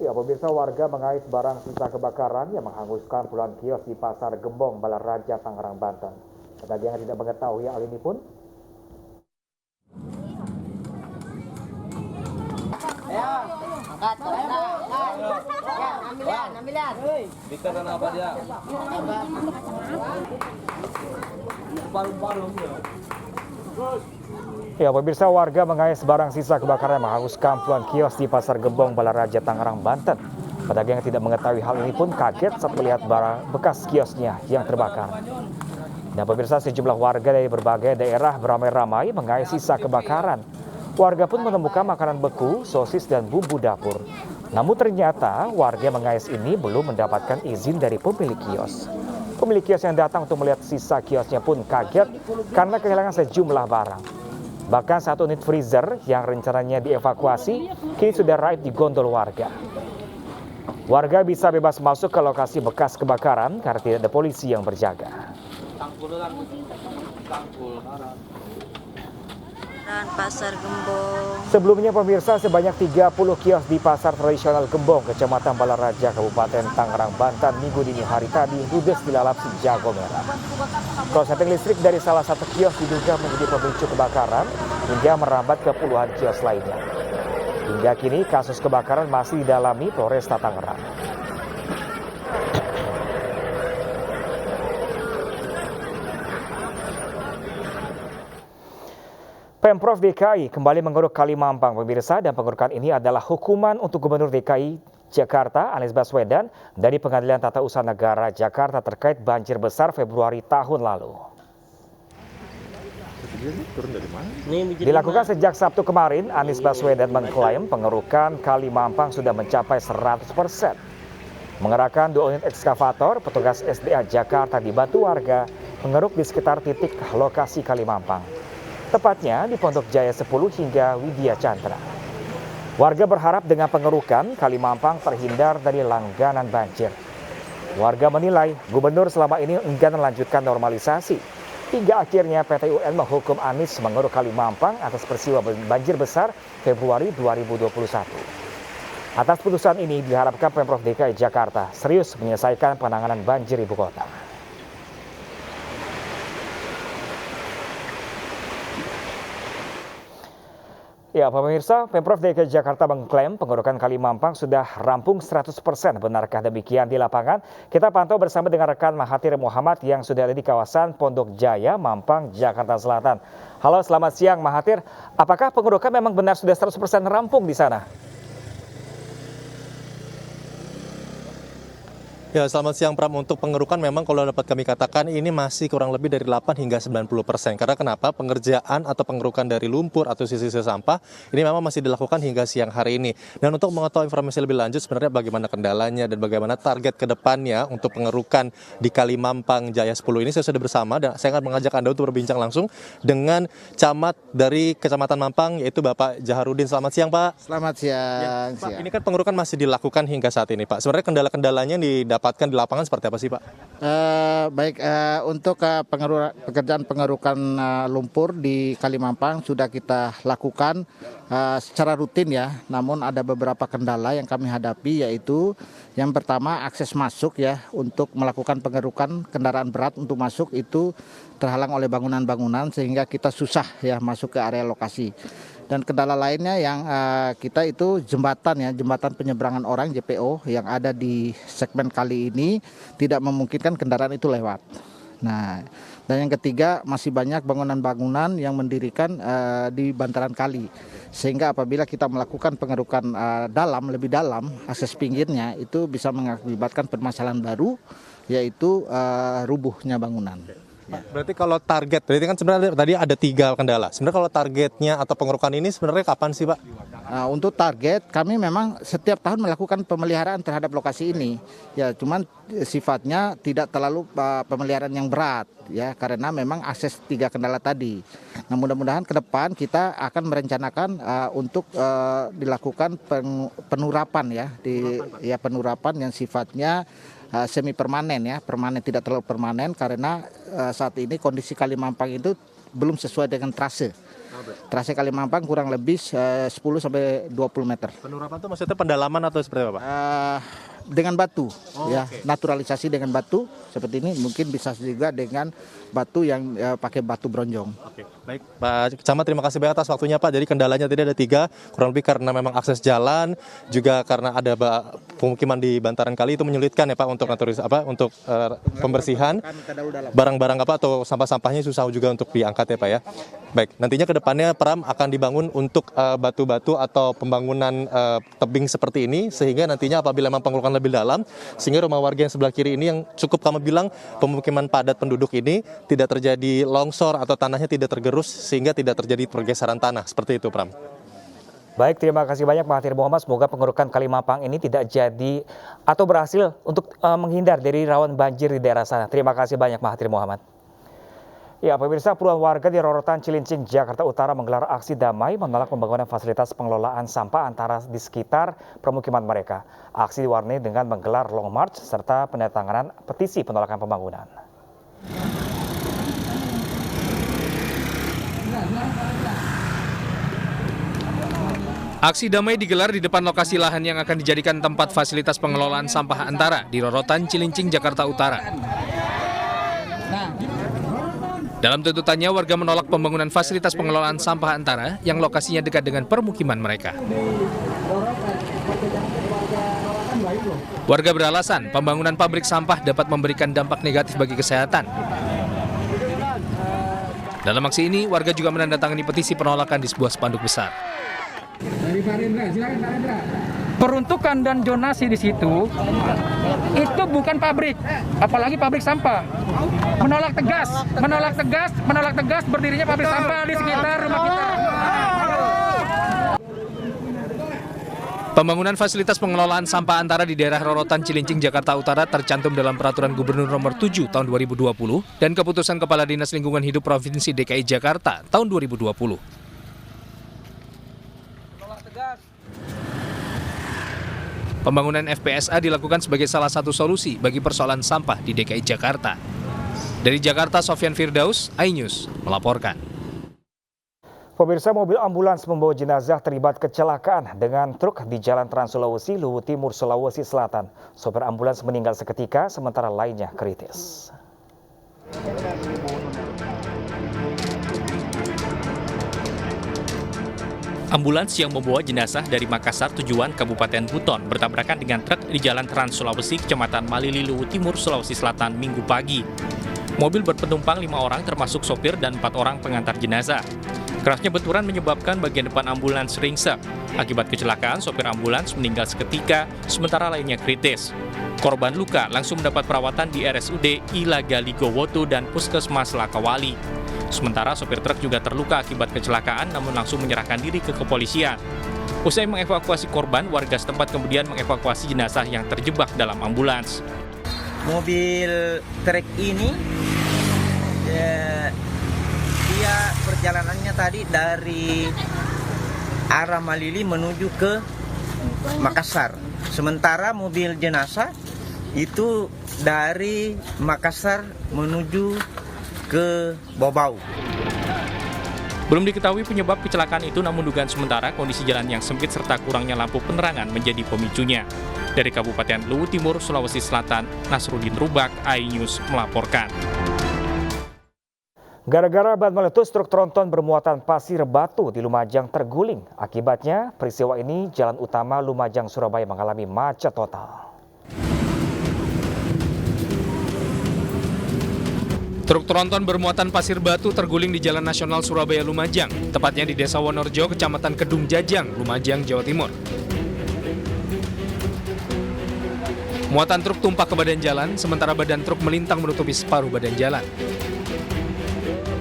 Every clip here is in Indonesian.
Ya, pemirsa, warga mengais barang sisa kebakaran yang menghanguskan puluhan kios di Pasar Gembong, Balaraja, Tangerang, Banten. Bagi yang tidak mengetahui hal ini pun, Bikaran apa dia? ya pemirsa, warga mengais barang sisa kebakaran yang menghanguskan puluhan kios di Pasar Gembong, Balaraja, Tangerang, Banten. Pedagang yang tidak mengetahui hal ini pun kaget saat melihat barang bekas kiosnya yang terbakar. Dan pemirsa, sejumlah warga dari berbagai daerah beramai-ramai mengais sisa kebakaran. Warga pun menemukan makanan beku, sosis, dan bumbu dapur. Namun ternyata warga mengais ini belum mendapatkan izin dari pemilik kios. Pemilik kios yang datang untuk melihat sisa kiosnya pun kaget karena kehilangan sejumlah barang. Bahkan satu unit freezer yang rencananya dievakuasi kini sudah raib di gondol warga. Warga bisa bebas masuk ke lokasi bekas kebakaran karena tidak ada polisi yang berjaga. Dan Pasar Gembong. Sebelumnya pemirsa, sebanyak 30 kios di Pasar Tradisional Gembong, Kecamatan Balaraja, Kabupaten Tangerang, Banten, Minggu dini hari tadi ludes dilalap si jago merah. Korsleting listrik dari salah satu kios diduga menjadi pemicu kebakaran hingga merambat ke puluhan kios lainnya. Hingga kini kasus kebakaran masih didalami Polresta Tangerang. Pemprov DKI kembali mengeruk Kali Mampang, pemirsa, dan pengerukan ini adalah hukuman untuk Gubernur DKI Jakarta Anies Baswedan dari Pengadilan Tata Usaha Negara Jakarta terkait banjir besar Februari tahun lalu. Dilakukan sejak Sabtu kemarin, Anies Baswedan mengklaim pengerukan Kali Mampang sudah mencapai 100%. Mengerahkan 2 unit ekskavator, petugas SDA Jakarta dibantu warga mengeruk di sekitar titik lokasi Kali Mampang. Tepatnya di Pondok Jaya 10 hingga Widya Chandra. Warga berharap dengan pengerukan Kali Mampang terhindar dari langganan banjir. Warga menilai gubernur selama ini enggan melanjutkan normalisasi. Hingga akhirnya PT UN menghukum Anies mengeruk Kali Mampang atas peristiwa banjir besar Februari 2021. Atas putusan ini diharapkan Pemprov DKI Jakarta serius menyelesaikan penanganan banjir ibu kota. Ya, pemirsa, Pemprov DKI Jakarta mengklaim pengerukan Kali Mampang sudah rampung 100%. Benarkah demikian di lapangan? Kita pantau bersama dengan rekan Mahathir Muhammad yang sudah ada di kawasan Pondok Jaya, Mampang, Jakarta Selatan. Halo, selamat siang Mahathir. Apakah pengerukan memang benar sudah 100% rampung di sana? Ya, selamat siang Pram. Untuk pengerukan memang kalau dapat kami katakan ini masih kurang lebih dari 8 hingga 90%. Karena kenapa? Pengerjaan atau pengerukan dari lumpur atau sisa-sisa sampah ini memang masih dilakukan hingga siang hari ini. Dan untuk mengetahui informasi lebih lanjut sebenarnya bagaimana kendalanya dan bagaimana target ke depannya untuk pengerukan di Kali Mampang Jaya 10 ini, saya sudah bersama dan saya akan mengajak Anda untuk berbincang langsung dengan camat dari Kecamatan Mampang yaitu Bapak Jaharudin. Selamat siang Pak. Selamat siang. Ya, Pak, ini kan pengerukan masih dilakukan hingga saat ini Pak. Sebenarnya kendala-kendalanya didapatkan di lapangan seperti apa sih Pak? Untuk pekerjaan pengerukan lumpur di Kali Mampang sudah kita lakukan secara rutin ya. Namun ada beberapa kendala yang kami hadapi, yaitu yang pertama akses masuk ya, untuk melakukan pengerukan kendaraan berat untuk masuk itu terhalang oleh bangunan-bangunan sehingga kita susah ya masuk ke area lokasi. Dan kendala lainnya yang kita itu jembatan penyeberangan orang JPO yang ada di segmen kali ini tidak memungkinkan kendaraan itu lewat. Nah, dan yang ketiga masih banyak bangunan-bangunan yang mendirikan di bantaran kali, sehingga apabila kita melakukan pengerukan lebih dalam akses pinggirnya itu bisa mengakibatkan permasalahan baru, yaitu rubuhnya bangunan. Ya. Berarti kalau berarti kan sebenarnya tadi ada 3 kendala. Sebenarnya kalau targetnya atau pengerukan ini sebenarnya kapan sih Pak? Untuk target kami memang setiap tahun melakukan pemeliharaan terhadap lokasi ini. Ya, cuman sifatnya tidak terlalu pemeliharaan yang berat ya, karena memang akses 3 kendala tadi. Nah, mudah-mudahan ke depan kita akan merencanakan untuk dilakukan penurapan ya, penurapan yang sifatnya semi permanen ya, tidak terlalu permanen karena saat ini kondisi Kali Mampang itu belum sesuai dengan trase. Trase Kalimampang kurang lebih 10 sampai 20 meter. Penurapan itu maksudnya pendalaman atau seperti apa, Pak? Dengan batu, naturalisasi dengan batu seperti ini, mungkin bisa juga dengan batu yang pakai batu bronjong. Oke, baik Pak Camat, terima kasih banyak atas waktunya Pak. Jadi kendalanya tadi ada 3, kurang lebih karena memang akses jalan, juga karena ada pemukiman di bantaran kali itu menyulitkan ya Pak untuk untuk pembersihan barang-barang atau sampah-sampahnya susah juga untuk diangkat ya Pak ya. Baik, nantinya ke depannya Pram akan dibangun untuk batu-batu atau pembangunan tebing seperti ini, sehingga nantinya apabila memang pengerukan lebih dalam, sehingga rumah warga yang sebelah kiri ini yang cukup kami bilang pemukiman padat penduduk ini tidak terjadi longsor atau tanahnya tidak tergerus, sehingga tidak terjadi pergeseran tanah. Seperti itu, Pram. Baik, terima kasih banyak Mahathir Muhammad. Semoga pengerukan Kalimampang ini tidak jadi atau berhasil untuk menghindar dari rawan banjir di daerah sana. Terima kasih banyak Mahathir Muhammad. Ya, pemirsa, puluhan warga di Rorotan Cilincing, Jakarta Utara menggelar aksi damai menolak pembangunan fasilitas pengelolaan sampah antara di sekitar permukiman mereka. Aksi diwarnai dengan menggelar long march serta penandatanganan petisi penolakan pembangunan. Aksi damai digelar di depan lokasi lahan yang akan dijadikan tempat fasilitas pengelolaan sampah antara di Rorotan Cilincing, Jakarta Utara. Dalam tuntutannya, warga menolak pembangunan fasilitas pengelolaan sampah antara yang lokasinya dekat dengan permukiman mereka. Warga beralasan pembangunan pabrik sampah dapat memberikan dampak negatif bagi kesehatan. Dalam aksi ini, warga juga menandatangani petisi penolakan di sebuah spanduk besar. Peruntukan dan zonasi di situ itu bukan pabrik, apalagi pabrik sampah. Menolak tegas berdirinya pabrik sampah di sekitar rumah kita. Pembangunan fasilitas pengelolaan sampah antara di daerah Rorotan Cilincing, Jakarta Utara tercantum dalam Peraturan Gubernur Nomor 7 Tahun 2020 dan Keputusan Kepala Dinas Lingkungan Hidup Provinsi DKI Jakarta Tahun 2020. Pembangunan FPSA dilakukan sebagai salah satu solusi bagi persoalan sampah di DKI Jakarta. Dari Jakarta, Sofyan Firdaus, iNews melaporkan. Pemirsa, mobil ambulans membawa jenazah terlibat kecelakaan dengan truk di Jalan Trans Sulawesi, Luwu Timur, Sulawesi Selatan. Sopir ambulans meninggal seketika, sementara lainnya kritis. Ambulans yang membawa jenazah dari Makassar tujuan Kabupaten Buton bertabrakan dengan truk di Jalan Trans Sulawesi, Kecamatan Malili, Luwu Timur, Sulawesi Selatan, Minggu pagi. Mobil berpenumpang 5 orang termasuk sopir dan 4 orang pengantar jenazah. Kerasnya benturan menyebabkan bagian depan ambulans ringsek. Akibat kecelakaan, sopir ambulans meninggal seketika, sementara lainnya kritis. Korban luka langsung mendapat perawatan di RSUD Ilaga Ligowoto dan Puskesmas Lakawali. Sementara sopir truk juga terluka akibat kecelakaan namun langsung menyerahkan diri ke kepolisian. Usai mengevakuasi korban, warga setempat kemudian mengevakuasi jenazah yang terjebak dalam ambulans. Mobil truk ini dia perjalanannya tadi dari arah Malili menuju ke Makassar. Sementara mobil jenazah itu dari Makassar menuju ke Bobau. Belum diketahui penyebab kecelakaan itu, namun dugaan sementara kondisi jalan yang sempit serta kurangnya lampu penerangan menjadi pemicunya. Dari Kabupaten Luwu Timur, Sulawesi Selatan, Nasruddin Rubak, iNews melaporkan. Gara-gara ban meletus, truk tronton bermuatan pasir batu di Lumajang terguling. Akibatnya, peristiwa ini jalan utama Lumajang Surabaya mengalami macet total. Truk tronton bermuatan pasir batu terguling di Jalan Nasional Surabaya Lumajang, tepatnya di Desa Wonorjo, Kecamatan Kedung Jajang, Lumajang, Jawa Timur. Muatan truk tumpah ke badan jalan, sementara badan truk melintang menutupi separuh badan jalan.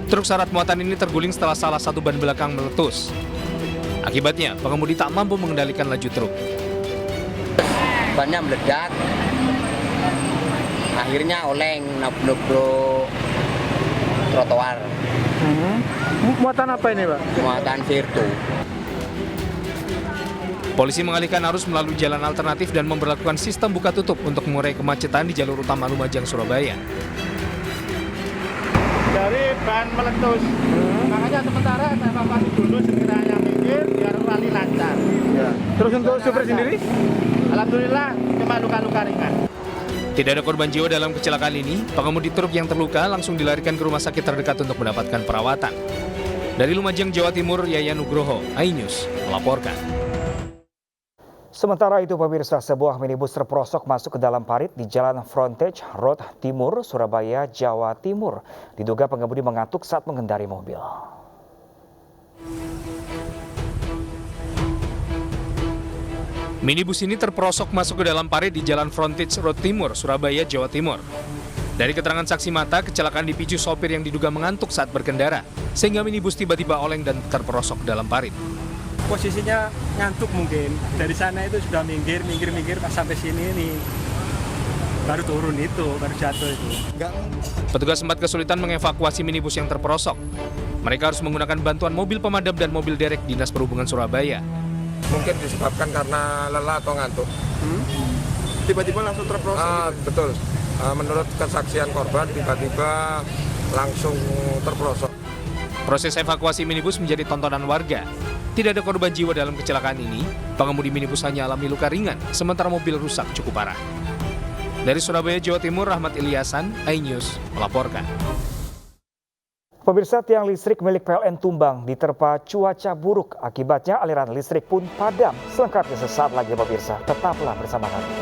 Truk syarat muatan ini terguling setelah salah satu ban belakang meletus. Akibatnya, pengemudi tak mampu mengendalikan laju truk. Bannya meledak. Akhirnya oleng nabrak trotoar. Muatan apa ini, Pak? Muatan Virtu. Polisi mengalihkan arus melalui jalan alternatif dan memberlakukan sistem buka tutup untuk mengurai kemacetan di jalur utama Lumajang Surabaya. Dari ban meletus, makanya hanya sementara evakuasi dulu sekiranya minggir biar rally lancar. Ya. Terus untuk supir sendiri? Alhamdulillah cuma luka-luka ringan. Tidak ada korban jiwa dalam kecelakaan ini. Pengemudi truk yang terluka langsung dilarikan ke rumah sakit terdekat untuk mendapatkan perawatan. Dari Lumajang, Jawa Timur, Yayan Nugroho, iNews melaporkan. Sementara itu pemirsa, sebuah minibus terperosok masuk ke dalam parit di Jalan Frontage Road Timur, Surabaya, Jawa Timur. Diduga pengemudi mengantuk saat mengendari mobil. Minibus ini terperosok masuk ke dalam parit di Jalan Frontage Road Timur, Surabaya, Jawa Timur. Dari keterangan saksi mata, kecelakaan dipicu sopir yang diduga mengantuk saat berkendara, sehingga minibus tiba-tiba oleng dan terperosok dalam parit. Posisinya ngantuk mungkin, dari sana itu sudah minggir pas sampai sini nih, baru turun itu, baru jatuh itu. Petugas sempat kesulitan mengevakuasi minibus yang terperosok. Mereka harus menggunakan bantuan mobil pemadam dan mobil derek Dinas Perhubungan Surabaya. Mungkin disebabkan karena lelah atau ngantuk. Tiba-tiba langsung terperosok. Betul. Menurut kesaksian korban, tiba-tiba langsung terperosok. Proses evakuasi minibus menjadi tontonan warga. Tidak ada korban jiwa dalam kecelakaan ini. Pengemudi minibus hanya alami luka ringan, sementara mobil rusak cukup parah. Dari Surabaya, Jawa Timur, Rahmat Ilyasan, iNews melaporkan. Pemirsa, tiang listrik milik PLN tumbang diterpa cuaca buruk. Akibatnya aliran listrik pun padam. Selengkapnya sesaat lagi pemirsa, tetaplah bersama kami.